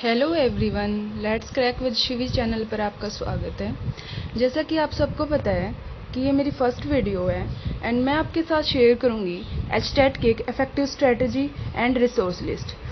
Hello everyone, let's crack with Shivi channel पर आपका स्वागत है। जैसा कि आप सबको पता है कि ये मेरी फर्स्ट वीडियो है एंड मैं आपके साथ शेयर करूंगी एचटेट की एक effective strategy and resource list.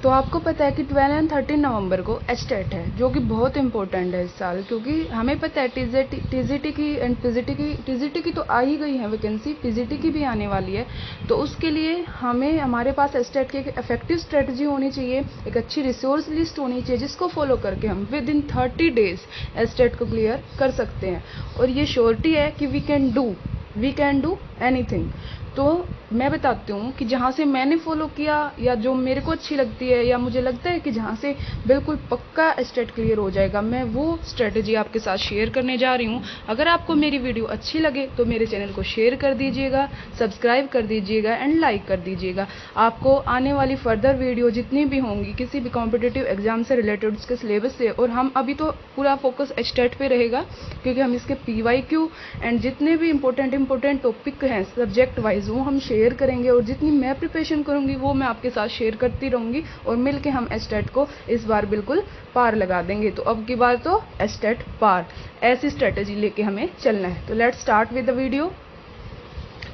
तो आपको पता है कि 12 एंड 13 नवंबर को एचटेट है, जो कि बहुत इंपॉर्टेंट है इस साल, क्योंकि हमें पता है टीजीटी की एंड टीजीटी की तो आ ही गई है वैकेंसी, पीजीटी की भी आने वाली है। तो उसके लिए हमारे पास एचटेट की एक इफेक्टिव स्ट्रेटजी होनी चाहिए, एक अच्छी रिसोर्स लिस्ट होनी चाहिए, जिसको फॉलो करके हम विद इन 30 डेज एचटेट को क्लियर कर सकते हैं। और ये श्योरिटी है कि वी कैन डू एनीथिंग। तो मैं बताती हूँ कि जहाँ से मैंने फॉलो किया या जो मेरे को अच्छी लगती है या मुझे लगता है कि जहाँ से बिल्कुल पक्का एचटेट क्लियर हो जाएगा, मैं वो स्ट्रेटजी आपके साथ शेयर करने जा रही हूँ। अगर आपको मेरी वीडियो अच्छी लगे तो मेरे चैनल को शेयर कर दीजिएगा, सब्सक्राइब कर दीजिएगा एंड लाइक कर दीजिएगा। आपको आने वाली फर्दर वीडियो जितनी भी होंगी किसी भी कॉम्पिटिटिव एग्जाम से रिलेटेड, उसके सिलेबस से, और हम अभी तो पूरा फोकस एचटेट पे रहेगा क्योंकि हम इसके पीवाईक्यू एंड जितने भी इंपॉर्टेंट टॉपिक हैं सब्जेक्ट वाइज वो हम शेयर करेंगे, और जितनी मैं प्रिपरेशन करूंगी वो मैं आपके साथ शेयर करती रहूंगी, और मिलके हम एचटेट को इस बार बिल्कुल पार लगा देंगे। तो अब की बार तो एचटेट पार, ऐसी स्ट्रेटेजी लेके हमें चलना है। तो let's start with the video.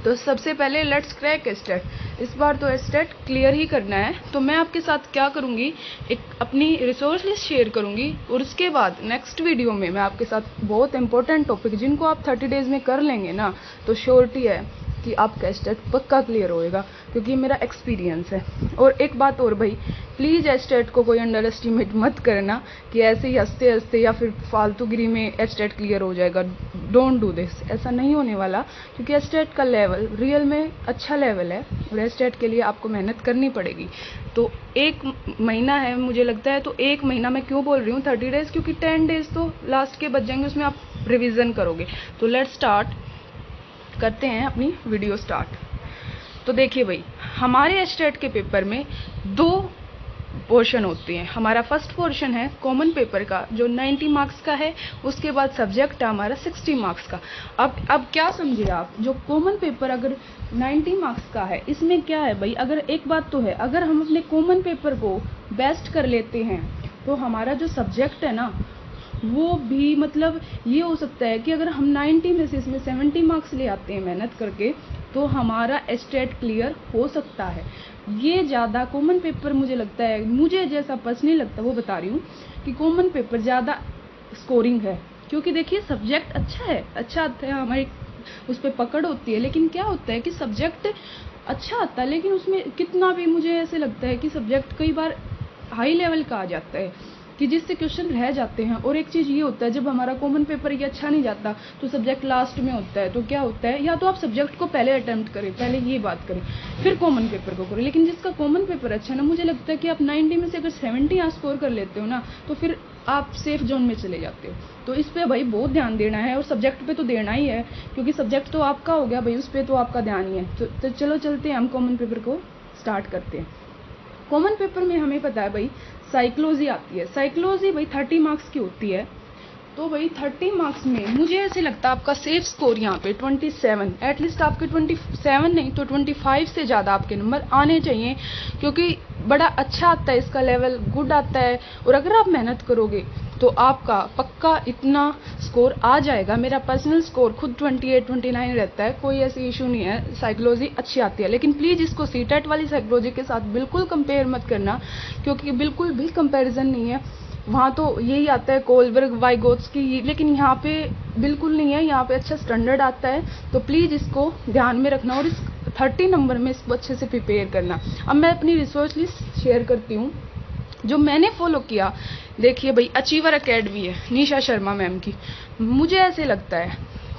तो सबसे पहले लेट्स क्रैक एचटेट। इस बार तो एचटेट क्लियर ही करना है। तो मैं आपके साथ क्या करूंगी, एक अपनी रिसोर्स लिस्ट शेयर करूंगी, और उसके बाद नेक्स्ट वीडियो में मैं आपके साथ बहुत इंपॉर्टेंट टॉपिक जिनको आप 30 डेज में कर लेंगे ना, तो श्योरिटी है कि आपका एचटेट पक्का क्लियर होएगा, क्योंकि ये मेरा एक्सपीरियंस है। और एक बात और भाई, प्लीज़ एचटेट को कोई अंडर एस्टिमेट मत करना कि ऐसे ही हंसते हंसते या फिर फालतूगिरी में एचटेट क्लियर हो जाएगा। डोंट डू दिस, ऐसा नहीं होने वाला, क्योंकि एचटेट का लेवल रियल में अच्छा लेवल है और एचटेट के लिए आपको मेहनत करनी पड़ेगी। तो 1 महीना है मुझे लगता है, तो 1 महीना मैं क्यों बोल रही हूँ 30 डेज, क्योंकि 10 डेज तो लास्ट के बच जाएंगे, उसमें आप रिविजन करोगे। तो लेट्स स्टार्ट करते हैं अपनी वीडियो स्टार्ट। तो देखिए भाई, हमारे एचटेट के पेपर में 2 पोर्शन होते हैं। हमारा फर्स्ट पोर्शन है कॉमन पेपर का जो 90 मार्क्स का है, उसके बाद सब्जेक्ट है हमारा 60 मार्क्स का। अब क्या समझे आप, जो कॉमन पेपर अगर 90 मार्क्स का है, इसमें क्या है भाई, अगर एक बात तो है, अगर हम अपने कॉमन पेपर को बेस्ट कर लेते हैं तो हमारा जो सब्जेक्ट है ना वो भी, मतलब ये हो सकता है कि अगर हम 90 में से इसमें 70 मार्क्स ले आते हैं मेहनत करके, तो हमारा एचटेट क्लियर हो सकता है। ये ज़्यादा कॉमन पेपर मुझे लगता है, मुझे जैसा पर्सनली लगता है वो बता रही हूँ कि कॉमन पेपर ज़्यादा स्कोरिंग है, क्योंकि देखिए सब्जेक्ट अच्छा आता है, हमारी उस पर पकड़ होती है। लेकिन क्या होता है कि सब्जेक्ट अच्छा आता है, लेकिन उसमें कितना भी मुझे ऐसे लगता है कि सब्जेक्ट कई बार हाई लेवल का आ जाता है कि जिससे क्वेश्चन रह जाते हैं। और एक चीज़ ये होता है, जब हमारा कॉमन पेपर ये अच्छा नहीं जाता तो सब्जेक्ट लास्ट में होता है। तो क्या होता है, या तो आप सब्जेक्ट को पहले अटेम्प्ट करें, पहले ये बात करें, फिर कॉमन पेपर को करें। लेकिन जिसका कॉमन पेपर अच्छा है ना, मुझे लगता है कि आप 90 में से अगर 70 यहाँ स्कोर कर लेते हो ना, तो फिर आप सेफ जोन में चले जाते हो। तो इस पर भाई बहुत ध्यान देना है, और सब्जेक्ट पे तो देना ही है, क्योंकि सब्जेक्ट तो आपका हो गया भाई, उस पर तो आपका ध्यान ही है। तो चलो चलते हैं, हम कॉमन पेपर को स्टार्ट करते हैं। कॉमन पेपर में हमें पता है भाई साइकोलॉजी आती है। साइकोलॉजी भाई 30 मार्क्स की होती है। तो भाई 30 मार्क्स में मुझे ऐसे लगता है आपका सेफ स्कोर यहाँ पे 27, एटलीस्ट आपके 27 नहीं तो 25 से ज़्यादा आपके नंबर आने चाहिए, क्योंकि बड़ा अच्छा आता है इसका लेवल, गुड आता है। और अगर आप मेहनत करोगे तो आपका पक्का इतना स्कोर आ जाएगा। मेरा पर्सनल स्कोर खुद 28-29 रहता है, कोई ऐसी इशू नहीं है, साइकोलॉजी अच्छी आती है। लेकिन प्लीज़ इसको सीटेट वाली साइकोलॉजी के साथ बिल्कुल कंपेयर मत करना, क्योंकि बिल्कुल भी कंपैरिजन नहीं है। वहाँ तो यही आता है कोलबर्ग वाइगोत्स्की, लेकिन यहाँ पे बिल्कुल नहीं है, यहाँ पे अच्छा स्टैंडर्ड आता है। तो प्लीज़ इसको ध्यान में रखना और इस 30 नंबर में इसको अच्छे से प्रिपेयर करना। अब मैं अपनी रिसोर्स लिस्ट शेयर करती हूँ जो मैंने फॉलो किया। देखिए भाई, अचीवर एकेडमी है निशा शर्मा मैम की, मुझे ऐसे लगता है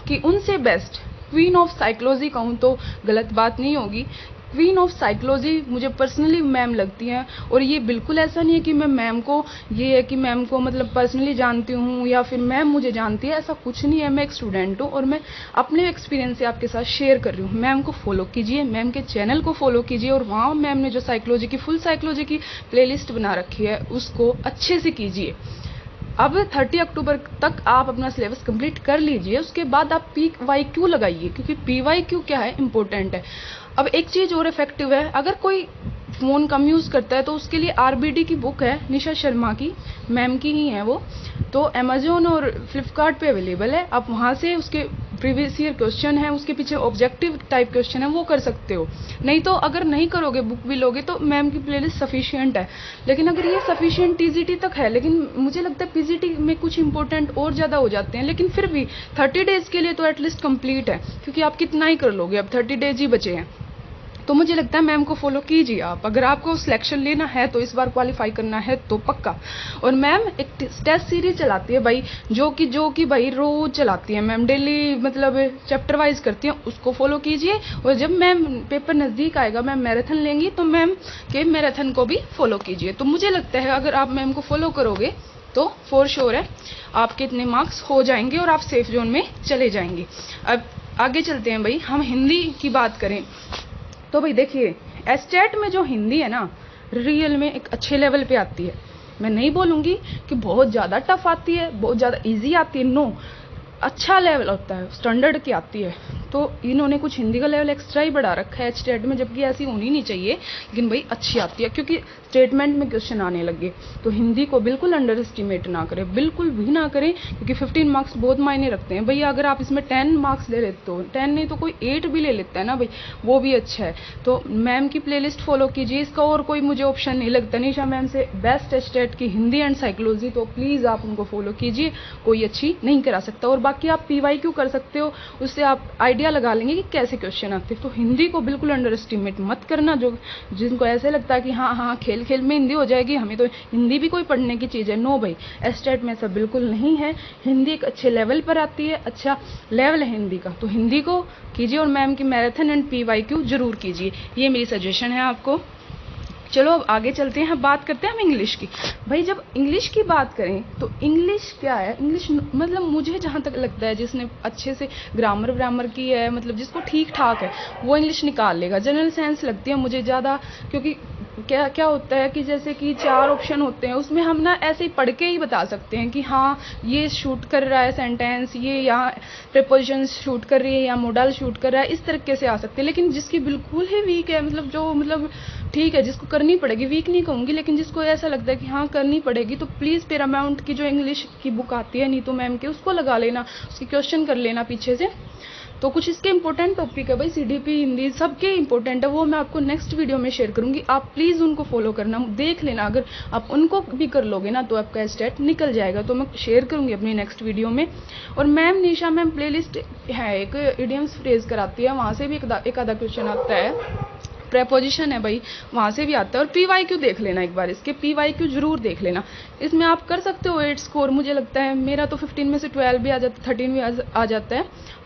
कि उनसे बेस्ट क्वीन ऑफ साइकोलॉजी कहूँ तो गलत बात नहीं होगी, क्वीन ऑफ साइकोलॉजी मुझे पर्सनली मैम लगती हैं। और ये बिल्कुल ऐसा नहीं है कि मैं मैम को, ये है कि मैम को मतलब पर्सनली जानती हूँ या फिर मैम मुझे जानती है, ऐसा कुछ नहीं है। मैं एक स्टूडेंट हूँ और मैं अपने एक्सपीरियंस से आपके साथ शेयर कर रही हूँ। मैम को फॉलो कीजिए, मैम के चैनल को फॉलो कीजिए, और वहाँ मैम ने जो साइकोलॉजी की फुल साइकोलॉजी की प्लेलिस्ट बना रखी है उसको अच्छे से कीजिए। अब 30 अक्टूबर तक आप अपना सिलेबस कंप्लीट कर लीजिए, उसके बाद आप PYQ लगाइए, क्योंकि PYQ क्या है, इम्पोर्टेंट है। अब एक चीज़ और इफेक्टिव है, अगर कोई फ़ोन कम यूज़ करता है तो उसके लिए आरबीडी की बुक है, निशा शर्मा की, मैम की ही है वो, तो अमेजोन और फ्लिपकार्ट पे अवेलेबल है। आप वहाँ से उसके प्रीवियस ईयर क्वेश्चन है, उसके पीछे ऑब्जेक्टिव टाइप क्वेश्चन है, वो कर सकते हो। नहीं तो अगर नहीं करोगे, बुक भी लोगे, तो मैम की प्लेलिस्ट सफिशिएंट है। लेकिन अगर ये सफिशिएंट टीजीटी तक है, लेकिन मुझे लगता है पीजीटी में कुछ इंपॉर्टेंट और ज़्यादा हो जाते हैं, लेकिन फिर भी 30 डेज़ के लिए तो एटलीस्ट कंप्लीट है, क्योंकि आप कितना ही कर लोगे, अब 30 डेज ही बचे हैं। तो मुझे लगता है मैम को फॉलो कीजिए आप, अगर आपको सिलेक्शन लेना है तो, इस बार क्वालिफाई करना है तो पक्का। और मैम एक टेस्ट सीरीज चलाती है भाई, जो कि भाई रोज चलाती है मैम, डेली मतलब चैप्टर वाइज करती है, उसको फॉलो कीजिए। और जब मैम पेपर नज़दीक आएगा, मैम मैराथन लेंगी, तो मैम के मैराथन को भी फॉलो कीजिए। तो मुझे लगता है अगर आप मैम को फॉलो करोगे तो फॉर श्योर है आपके इतने मार्क्स हो जाएंगे और आप सेफ जोन में चले जाएंगे। अब आगे चलते हैं भाई, हम हिंदी की बात करें तो भाई देखिए, एस्टेट में जो हिंदी है ना, रियल में एक अच्छे लेवल पे आती है। मैं नहीं बोलूँगी कि बहुत ज़्यादा टफ आती है, बहुत ज़्यादा इजी आती है, नो, अच्छा लेवल होता है, स्टैंडर्ड की आती है। तो इन्होंने कुछ हिंदी का लेवल एक्स्ट्रा ही बढ़ा रखा है स्टेट में, जबकि ऐसी होनी नहीं चाहिए, लेकिन भाई अच्छी आती है, क्योंकि स्टेटमेंट में क्वेश्चन आने लगे। तो हिंदी को बिल्कुल अंडर एस्टिमेट ना करें, बिल्कुल भी ना करें, क्योंकि 15 मार्क्स बहुत मायने रखते हैं भैया। अगर आप इसमें 10 मार्क्स ले लेते हो, 10 नहीं तो कोई 8 भी ले लेता है ना भाई, वो भी अच्छा है। तो मैम की प्लेलिस्ट फॉलो कीजिए, इसका और कोई मुझे ऑप्शन नहीं लगता। निशा मैम से बेस्ट है स्टेट की हिंदी एंड साइकोलॉजी, तो प्लीज़ आप उनको फॉलो कीजिए, कोई अच्छी नहीं करा सकता। और बाकी आप PYQ कर सकते हो, उससे आप आइडिया लगा लेंगे कि कैसे क्वेश्चन आते हैं। तो हिंदी को बिल्कुल अंडर एस्टिमेट मत करना, जो जिनको ऐसे लगता है कि हाँ हाँ खेल खेल में हिंदी हो जाएगी, हमें तो हिंदी भी कोई पढ़ने की चीज़ है, नो भाई, एस्टेट में ऐसा बिल्कुल नहीं है। हिंदी एक अच्छे लेवल पर आती है, अच्छा लेवल है हिंदी का, तो हिंदी को कीजिए। और मैम की मैराथन एंड PYQ जरूर कीजिए, ये मेरी सजेशन है आपको। चलो अब आगे चलते हैं, बात करते हैं हम इंग्लिश की। भाई जब इंग्लिश की बात करें तो इंग्लिश क्या है, इंग्लिश मतलब मुझे जहाँ तक लगता है जिसने अच्छे से ग्रामर की है, मतलब जिसको ठीक ठाक है, वो इंग्लिश निकाल लेगा। जनरल साइंस लगती है मुझे ज़्यादा, क्योंकि क्या क्या होता है कि जैसे कि 4 ऑप्शन होते हैं, उसमें हम ना ऐसे ही पढ़ के ही बता सकते हैं कि हाँ ये शूट कर रहा है सेंटेंस, ये यहाँ प्रीपोजिशन शूट कर रही है या मोडल शूट कर रहा है, इस तरीके से आ सकते हैं। लेकिन जिसकी बिल्कुल ही वीक है, मतलब जो मतलब ठीक है, जिसको करनी पड़ेगी, वीक नहीं कहूँगी, लेकिन जिसको ऐसा लगता है कि हाँ करनी पड़ेगी, तो प्लीज़ पैरामाउंट की जो इंग्लिश की बुक आती है नीतू मैम की, उसको लगा लेना, उसकी क्वेश्चन कर लेना पीछे से। तो कुछ इसके इंपॉर्टेंट टॉपिक है भाई, CDP हिंदी सबके इंपॉर्टेंट है, वो मैं आपको नेक्स्ट वीडियो में शेयर करूंगी, आप प्लीज़ उनको फॉलो करना, देख लेना। अगर आप उनको भी कर लोगे ना तो आपका स्टेट निकल जाएगा, तो मैं शेयर करूंगी अपनी नेक्स्ट वीडियो में। और मैम निशा मैम प्लेलिस्ट है, एक इडियम्स फ्रेज कराती है, वहाँ से भी एक आधा क्वेश्चन आता है, प्रेपोजिशन है भाई, वहाँ से भी आता है। और PYQ देख लेना एक बार, इसके PYQ जरूर देख लेना, इसमें आप कर सकते हो 8 स्कोर। मुझे लगता है मेरा तो 15 में से 12 भी आ जाता है, 13 भी आ जाता है,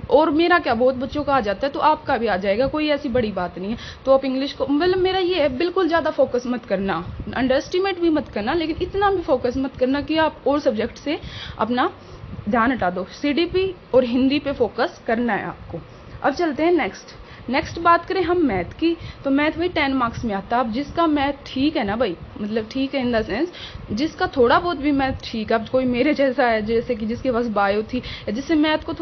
और मेरा क्या बहुत बच्चों का आ जाता है, तो आपका भी आ जाएगा, कोई ऐसी बड़ी बात नहीं है। तो आप इंग्लिश को, मतलब मेरा ये है, बिल्कुल ज़्यादा फोकस मत करना, अंडर एस्टिमेट भी मत करना, लेकिन इतना भी फोकस मत करना कि आप और सब्जेक्ट से अपना ध्यान हटा दो। CDP और हिंदी पे फोकस करना है आपको। अब चलते हैं नेक्स्ट बात करें हम मैथ की, तो मैथ भाई 10 मार्क्स में आता है। अब जिसका मैथ ठीक है ना भाई, मतलब ठीक है इन द सेंस, जिसका थोड़ा बहुत भी मैथ ठीक है, अब कोई मेरे जैसा है, जैसे कि जिसके पास बायो थी, जिससे मैथ को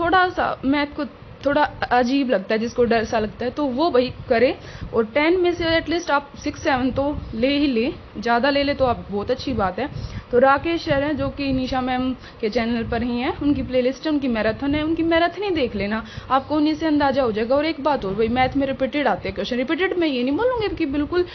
थोड़ा अजीब लगता है, जिसको डर सा लगता है, तो वो भाई करे। और 10 में से एटलीस्ट आप 6-7 तो ले ही ले, ज़्यादा ले तो आप बहुत अच्छी बात है। तो राकेश सर हैं, जो कि निशा मैम के चैनल पर ही हैं, उनकी प्लेलिस्ट है, उनकी मैराथन है, उनकी मैराथन ही देख लेना, आपको उन्हीं से अंदाजा हो जाएगा। और एक बात और भाई, मैथ में रिपीटेड आते हैं क्वेश्चन, रिपीटेड में ये नहीं बोलूँगी कि बिल्कुल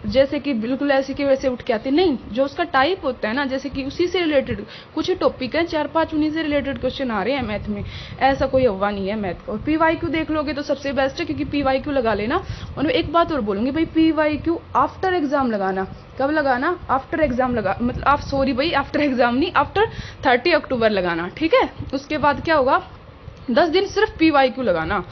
जैसे कि बिल्कुल ऐसे के वैसे उठ के आते, नहीं, जो उसका टाइप होता है ना, जैसे कि उसी से रिलेटेड कुछ ही टॉपिक है, 4-5 उन्हीं से रिलेटेड क्वेश्चन आ रहे हैं मैथ में, ऐसा कोई हवा नहीं है मैथ का। और PYQ देख लोगे तो सबसे बेस्ट है, क्योंकि PYQ लगा लेना। और मैं एक बात और बोलूँगी भाई, PYQ आफ्टर एग्जाम लगाना। कब लगाना? आफ्टर एग्जाम लगा, मतलब आप सॉरी भाई, आफ्टर एग्जाम नहीं, आफ्टर 30 अक्टूबर लगाना, ठीक है। उसके बाद क्या होगा, 10 दिन सिर्फ PYQ लगाना,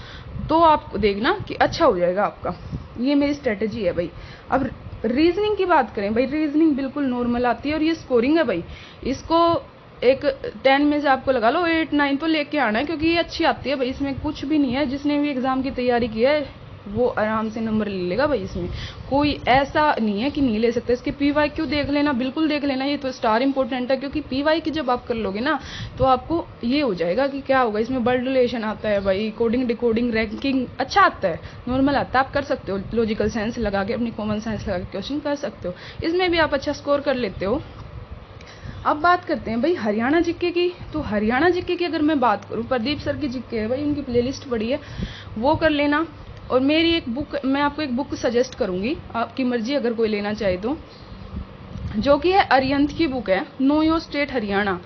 तो आप देखना कि अच्छा हो जाएगा आपका। ये मेरी स्ट्रेटेजी है भाई। अब रीजनिंग की बात करें भाई, रीजनिंग बिल्कुल नॉर्मल आती है, और ये स्कोरिंग है भाई, इसको एक 10 में से आपको लगा लो 8-9 तो लेके आना है, क्योंकि ये अच्छी आती है भाई, इसमें कुछ भी नहीं है। जिसने भी एग्जाम की तैयारी की है वो आराम से नंबर ले लेगा भाई। इसमें कोई ऐसा नहीं है कि नहीं ले सकते। इसके PYQ देख लेना, बिल्कुल देख लेना, ये तो स्टार इंपॉर्टेंट है, क्योंकि PYQ जब आप कर लोगे ना तो आपको ये हो जाएगा कि क्या होगा, इसमें वर्ड रिलेशन आता है भाई, कोडिंग डिकोडिंग रैंकिंग अच्छा आता है, नॉर्मल आता है, आप कर सकते हो, लॉजिकल सेंस लगा के, अपनी कॉमन सेंस लगा के क्वेश्चन कर सकते हो, इसमें भी आप अच्छा स्कोर कर लेते हो। अब बात करते हैं भाई हरियाणा जीके की। तो हरियाणा जीके की अगर मैं बात करूं, प्रदीप सर की जीके है भाई, उनकी प्लेलिस्ट पड़ी है, वो कर लेना। और मेरी एक बुक, मैं आपको एक बुक सजेस्ट करूंगी, आपकी मर्जी अगर कोई लेना चाहे तो, जो कि है अरिहंत की बुक है, नो योर स्टेट हरियाणा।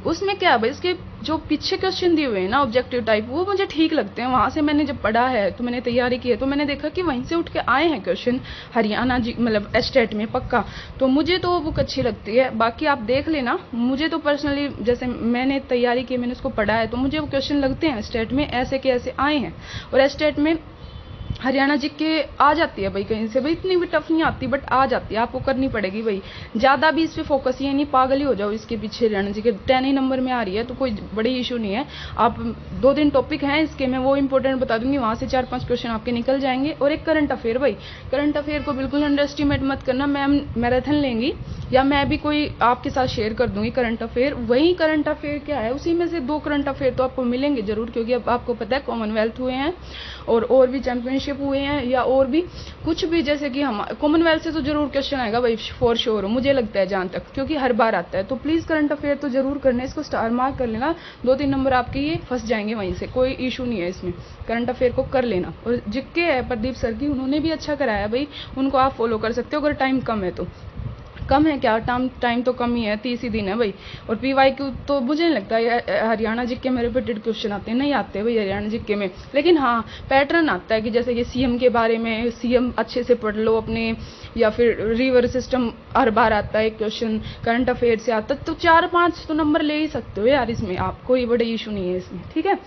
उसमें क्या है भाई, इसके जो पीछे क्वेश्चन दिए हुए हैं ना ऑब्जेक्टिव टाइप, वो मुझे ठीक लगते हैं। वहां से मैंने जब पढ़ा है तो मैंने तैयारी की है, तो मैंने देखा कि वहीं से उठ के आए हैं क्वेश्चन हरियाणा जी मतलब स्टेट में पक्का। तो मुझे तो वो बुक अच्छी लगती है, बाकी आप देख लेना। मुझे तो पर्सनली, जैसे मैंने तैयारी की, मैंने उसको पढ़ा है, तो मुझे वो क्वेश्चन लगते हैं स्टेट में ऐसे के ऐसे आए हैं। और स्टेट में हरियाणा जी के आ जाती है भाई, कहीं से भाई इतनी भी टफ नहीं आती, बट आ जाती है, आपको करनी पड़ेगी भाई। ज्यादा भी इस पे फोकस, ये नहीं पागल ही हो जाओ इसके पीछे। हरियाणा जी के 10 ही नंबर में आ रही है तो कोई बड़ी इशू नहीं है। आप 2-3 टॉपिक हैं इसके, मैं वो इंपॉर्टेंट बता दूंगी, वहां से 4-5 क्वेश्चन आपके निकल जाएंगे। और एक करंट अफेयर भाई, करंट अफेयर को बिल्कुल अंडर एस्टिमेट मत करना। मैम मैराथन लेंगी या मैं भी कोई आपके साथ शेयर कर दूंगी करंट अफेयर, वही करंट अफेयर क्या है, उसी में से 2 करंट अफेयर तो आपको मिलेंगे जरूर, क्योंकि अब आपको पता है कॉमनवेल्थ हुए हैं और भी चैंपियनशिप हुए हैं, या और भी कुछ भी, जैसे कि हम कॉमनवेल्थ से तो जरूर क्वेश्चन आएगा भाई, फॉर श्योर मुझे लगता है जहां तक, क्योंकि हर बार आता है। तो प्लीज करंट अफेयर तो जरूर करना, इसको स्टार मार्क कर लेना, 2-3 नंबर आपके ये फंस जाएंगे वहीं से, कोई इशू नहीं है इसमें, करंट अफेयर को कर लेना। और जिक्के है प्रदीप सर की, उन्होंने भी अच्छा कराया भाई, उनको आप फॉलो कर सकते हो अगर टाइम कम है तो। कम है क्या, टाइम तो कम ही है, 30 ही दिन है भाई। और PYQ तो मुझे नहीं लगता हरियाणा जीके में रिपीटेड क्वेश्चन आते हैं, नहीं आते भाई हरियाणा जीके में, लेकिन हाँ पैटर्न आता है कि जैसे कि CM के बारे में, CM अच्छे से पढ़ लो अपने, या फिर रिवर सिस्टम हर बार आता है क्वेश्चन, करंट अफेयर से आता है, तो 4-5 तो नंबर ले ही सकते हो यार इसमें, आप कोई बड़े इशू नहीं है इसमें, ठीक है,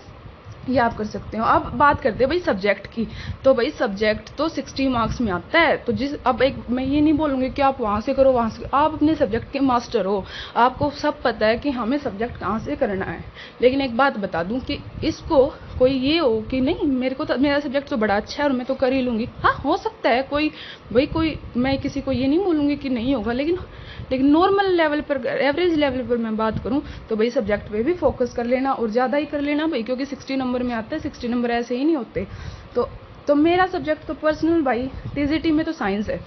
ये आप कर सकते हो। अब बात करते हैं भाई सब्जेक्ट की। तो भाई सब्जेक्ट तो 60 मार्क्स में आता है, तो अब एक मैं ये नहीं बोलूंगी कि आप वहां से करो वहां से, आप अपने सब्जेक्ट के मास्टर हो, आपको सब पता है कि हमें सब्जेक्ट कहाँ से करना है। लेकिन एक बात बता दूं कि इसको कोई ये हो कि नहीं मेरे को तो मेरा सब्जेक्ट तो बड़ा अच्छा है और मैं तो कर ही लूंगी, हाँ हो सकता है कोई भाई, कोई मैं किसी को ये नहीं बोलूंगी कि नहीं होगा, लेकिन नॉर्मल लेवल पर, एवरेज लेवल पर मैं बात करूं तो भाई सब्जेक्ट पे भी फोकस कर लेना और ज्यादा ही कर लेना भाई, क्योंकि 60 नंबर में आता है, 60 नंबर ऐसे ही नहीं होते। तो मेरा सब्जेक्ट तो पर्सनल भाई TGT में तो साइंस है।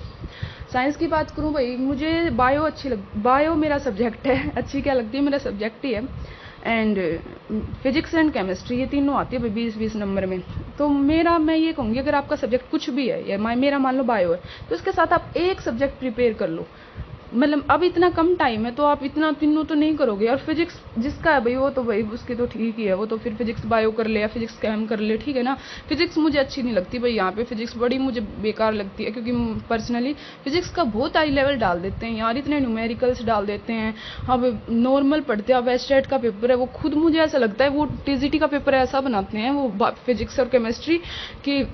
साइंस की बात करूं भाई, मुझे बायो अच्छी बायो मेरा सब्जेक्ट है, अच्छी क्या लगती है, मेरा सब्जेक्ट ही है। एंड फिजिक्स एंड केमिस्ट्री, ये तीनों आती है भाई 20-20 नंबर में। तो मैं ये कहूंगी अगर आपका सब्जेक्ट कुछ भी है, या मेरा मान लो बायो है, तो इसके साथ आप एक सब्जेक्ट प्रिपेयर कर लो। मतलब अब इतना कम टाइम है तो आप इतना तीनों तो नहीं करोगे। और फिजिक्स जिसका है भाई, वो तो भाई उसकी तो ठीक ही है, वो तो फिर फिजिक्स बायो कर ले या फिजिक्स केम कर ले, ठीक है ना। फिजिक्स मुझे अच्छी नहीं लगती भाई, यहाँ पे फिजिक्स बड़ी मुझे बेकार लगती है, क्योंकि पर्सनली फिजिक्स का बहुत हाई लेवल डाल देते हैं यार, इतने न्यूमेरिकल्स डाल देते हैं। अब नॉर्मल पढ़ते हैं, अब स्टेट का पेपर है, वो खुद मुझे ऐसा लगता है वो TGT का पेपर ऐसा बनाते हैं वो फिजिक्स और केमिस्ट्री की,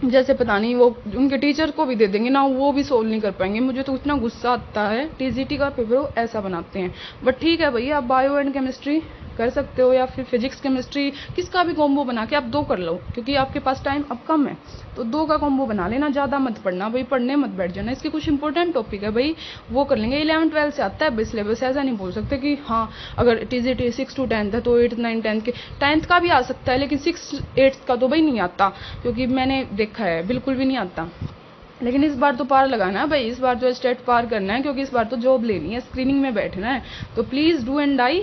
जैसे पता नहीं वो उनके टीचर को भी दे देंगे ना, वो भी सोल्व नहीं कर पाएंगे। मुझे तो इतना गुस्सा आता है, TGT का पेपर वो ऐसा बनाते हैं। बट ठीक है भैया, आप बायो एंड केमिस्ट्री कर सकते हो, या फिर फिजिक्स केमिस्ट्री किसका भी कॉम्बो बना के आप 2 कर लो, क्योंकि आपके पास टाइम अब कम है, तो 2 का कॉम्बो बना लेना, ज्यादा मत पढ़ना भाई, पढ़ने मत बैठ जाना। इसके कुछ इंपॉर्टेंट टॉपिक है भाई, वो कर लेंगे। 11-12 से आता है भाई सिलेबस, ऐसा नहीं बोल सकते कि हाँ अगर TGT 6 to 10 है तो 8, 9, 10 के 10th का भी आ सकता है, लेकिन 6, 8 का तो भाई नहीं आता, क्योंकि मैंने देखा है बिल्कुल भी नहीं आता। लेकिन इस बार तो पार लगाना है भाई, इस बार तो स्टेट पार करना है, क्योंकि इस बार तो जॉब लेनी है, स्क्रीनिंग में बैठना है। तो प्लीज डू एंड डाई,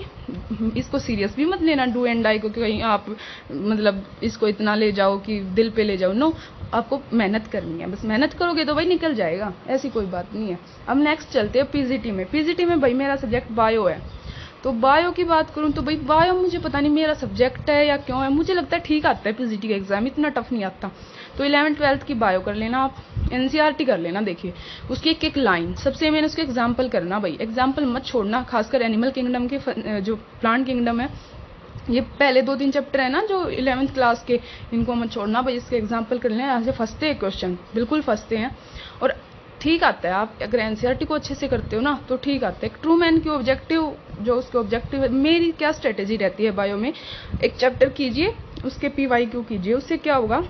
इसको सीरियस भी मत लेना डू एंड डाई को, कहीं आप मतलब इसको इतना ले जाओ कि दिल पे ले जाओ, नो, आपको मेहनत करनी है, बस मेहनत करोगे तो भाई निकल जाएगा, ऐसी कोई बात नहीं है। अब नेक्स्ट चलते हैं PGT में। PGT में भाई मेरा सब्जेक्ट बायो है। तो बायो की बात करूं तो भाई बायो मुझे पता नहीं मेरा सब्जेक्ट है या क्यों है, मुझे लगता है ठीक आता है PGT का एग्जाम, इतना टफ नहीं आता। तो 11th-12th की बायो कर लेना आप, NCERT कर लेना। देखिए उसकी एक लाइन सबसे मैंने उसके एग्जाम्पल करना भाई, एग्जाम्पल मत छोड़ना, खासकर एनिमल किंगडम के जो प्लांट किंगडम है, ये पहले 2-3 चैप्टर है ना जो 11th क्लास के, इनको मत छोड़ना भाई, इसके एग्जाम्पल कर लेना, यहाँ से फंसते हैं क्वेश्चन, बिल्कुल फंसते हैं और ठीक आता है। आप अगर NCERT को अच्छे से करते हो ना तो ठीक आता है। ट्रू मैन की ऑब्जेक्टिव, जो उसके ऑब्जेक्टिव है, मेरी क्या स्ट्रेटेजी रहती है बायो में, एक चैप्टर कीजिए, उसके PYQ कीजिए, उससे क्या होगा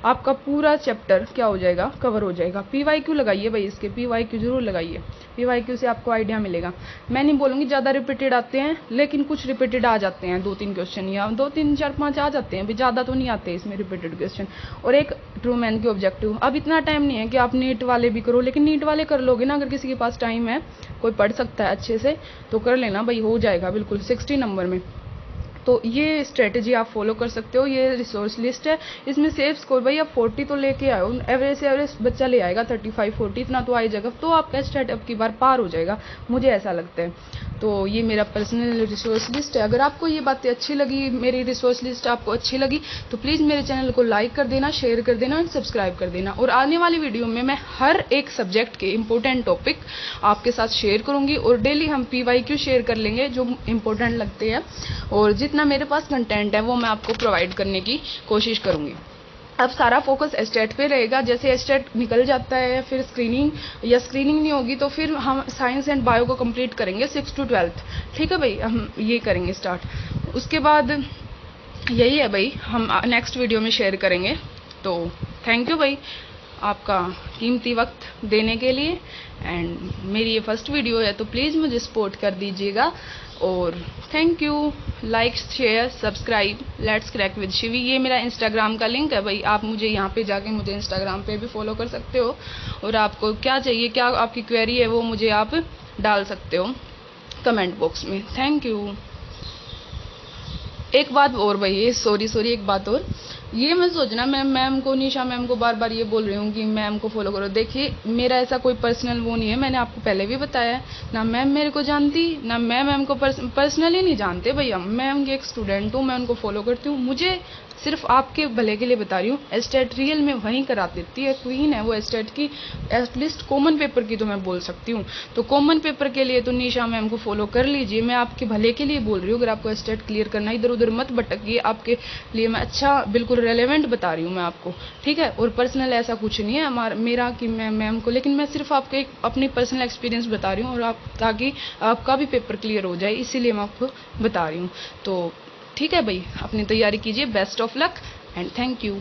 आपका पूरा चैप्टर क्या हो जाएगा, कवर हो जाएगा। PYQ लगाइए भाई, इसके PYQ जरूर लगाइए, PYQ से आपको आइडिया मिलेगा। मैं नहीं बोलूँगी ज़्यादा रिपीटेड आते हैं, लेकिन कुछ रिपीटेड आ जाते हैं, 2-3 क्वेश्चन या 2-3 4-5 आ जाते हैं, ज़्यादा तो नहीं आते इसमें रिपीटेड क्वेश्चन। और एक ट्रू मैन के ऑब्जेक्टिव, अब इतना टाइम नहीं है कि आप नीट वाले भी करो, लेकिन नीट वाले कर लोगे ना, अगर किसी के पास टाइम है, कोई पढ़ सकता है अच्छे से, तो कर लेना भाई, हो जाएगा बिल्कुल 60 नंबर में। तो ये स्ट्रेटजी आप फॉलो कर सकते हो। ये रिसोर्स लिस्ट है, इसमें सेफ स्कोर भाई आप 40 तो लेके आओ, एवरेज से एवरेज बच्चा ले आएगा 35-40 इतना तो आ ही जाएगा, तो आपका स्टेट अब की बार पार हो जाएगा, मुझे ऐसा लगता है। तो ये मेरा पर्सनल रिसोर्स लिस्ट है। अगर आपको ये बातें अच्छी लगी, मेरी रिसोर्स लिस्ट आपको अच्छी लगी, तो प्लीज़ मेरे चैनल को लाइक कर देना, शेयर कर देना और सब्सक्राइब कर देना। और आने वाली वीडियो में मैं हर एक सब्जेक्ट के इंपॉर्टेंट टॉपिक आपके साथ शेयर करूँगी, और डेली हम PYQ शेयर कर लेंगे जो इंपॉर्टेंट लगते हैं, और जितना मेरे पास कंटेंट है वो मैं आपको प्रोवाइड करने की कोशिश करूँगी। अब सारा फोकस एस्टेट पे रहेगा। जैसे एस्टेट निकल जाता है, फिर स्क्रीनिंग, या स्क्रीनिंग नहीं होगी तो फिर हम साइंस एंड बायो को कंप्लीट करेंगे 6 to 12। ठीक है भाई, हम ये करेंगे स्टार्ट। उसके बाद यही है भाई, हम नेक्स्ट वीडियो में शेयर करेंगे। तो थैंक यू भाई आपका कीमती वक्त देने के लिए। एंड मेरी ये फर्स्ट वीडियो है, तो प्लीज़ मुझे सपोर्ट कर दीजिएगा। और thank you, like share subscribe, let's crack with Shivi. ये मेरा इंस्टाग्राम का लिंक है भाई, आप मुझे यहाँ पे जाके मुझे इंस्टाग्राम पे भी फॉलो कर सकते हो, और आपको क्या चाहिए, क्या आपकी क्वेरी है, वो मुझे आप डाल सकते हो कमेंट बॉक्स में। Thank you. एक बात और भाई, सॉरी एक बात और, ये मत सोचना मैं मैम को, निशा मैम को बार बार ये बोल रही हूँ कि मैम को फॉलो करो। देखिए मेरा ऐसा कोई पर्सनल वो नहीं है, मैंने आपको पहले भी बताया, ना मैम मेरे को जानती, ना मैं मैम को पर्सनली नहीं जानते भैया। मैं उनकी एक स्टूडेंट हूँ, मैं उनको फॉलो करती हूँ। मुझे सिर्फ आपके भले के लिए बता रही हूँ। एस्टेट रियल में वहीं करा देती है, क्वीन है वो एस्टेट की, एटलीस्ट कॉमन पेपर की तो मैं बोल सकती हूँ। तो कॉमन पेपर के लिए तो निशा मैम को फॉलो कर लीजिए, मैं आपके भले के लिए बोल रही हूँ। अगर आपको एस्टेट क्लियर करना, इधर उधर मत भटकिए, आपके लिए मैं अच्छा बिल्कुल रेलेवेंट बता रही हूँ मैं आपको, ठीक है। और पर्सनल ऐसा कुछ नहीं है मेरा कि मैं मैम को, लेकिन मैं सिर्फ आपको एक अपनी पर्सनल एक्सपीरियंस बता रही हूँ, और आप ताकि आपका भी पेपर क्लियर हो जाए, इसीलिए मैं आपको बता रही हूँ। तो ठीक है भाई, अपनी तैयारी कीजिए, best of luck and thank you.